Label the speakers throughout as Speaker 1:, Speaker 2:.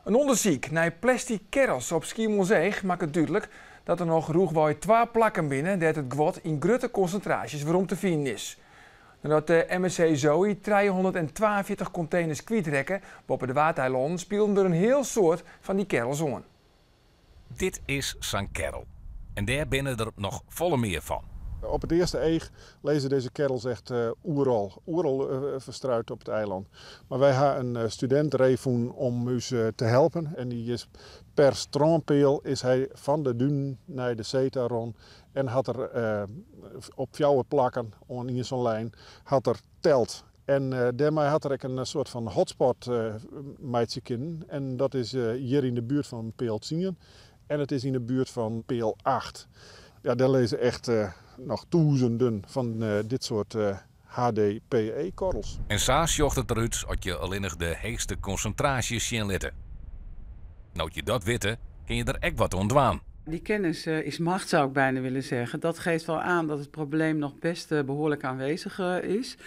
Speaker 1: Een onderzoek naar plastic kerels op Schiermonnikoog maakt het duidelijk dat er nog roegwaai 2 plakken binnen dat het gwot in grote concentraties waarom te vinden is. Nadat de MSC Zoe 342 containers kwijtrekken boven de Watereilanden speelden er een heel soort van die kerels aan.
Speaker 2: Dit is St. Kerel. En daar binnen er nog volle meer van.
Speaker 3: Op het eerste eeg lezen deze kerels echt overal verstruid op het eiland. Maar wij hebben een student revoen om u te helpen. En die is per stroompeel is hij van de duin naar de Zetaron. En had er op jouw plakken, in zo'n lijn, had er telt. En daarmee had er ook een soort van hotspot meidje kunnen. En dat is hier in de buurt van peel 10. En het is in de buurt van peel 8. Ja, daar lezen echt nog duizenden van dit soort HDPE-korrels.
Speaker 2: En saas jocht het eruit als je alleen nog de heegste concentraties zien litten. Nou je dat witte, kun je er echt wat ontwaan.
Speaker 4: Die kennis is macht, zou ik bijna willen zeggen. Dat geeft wel aan dat het probleem nog best behoorlijk aanwezig is.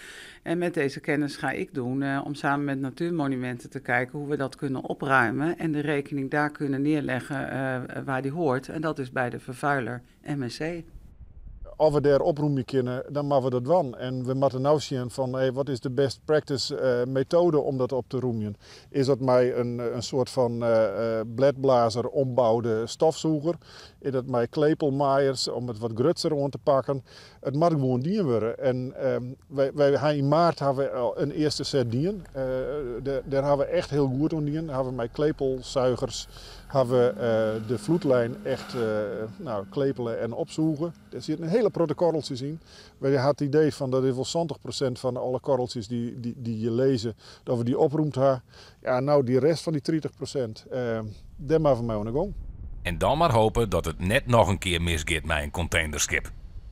Speaker 4: En met deze kennis ga ik doen om samen met Natuurmonumenten te kijken hoe we dat kunnen opruimen. En de rekening daar kunnen neerleggen waar die hoort. En dat is bij de vervuiler MSC.
Speaker 3: Als we daar oproemen kunnen, dan maken we dat wel. En we moeten nou zien van wat is de best practice methode om dat op te roemen. Is dat mij een soort van bladblazer ombouwde stofzoeker? Is dat mij klepelmaaiers om het wat grutser aan te pakken? Het mag gewoon dienen worden. En wij in maart hebben we al een eerste set dienen. Daar hebben we echt heel goed aan dienen. Hebben we met klepelzuigers hebben we de vloedlijn echt klepelen en opzoegen. Er zitten een hele protte korreltjes in. We hadden het idee van dat is wel 70% van alle korreltjes die je lezen, dat we die oproemt hebben. Ja, nou die rest van die 30%, daar maken we mee aan de gang.
Speaker 2: En dan maar hopen dat het net nog een keer misgaat met een containerschip.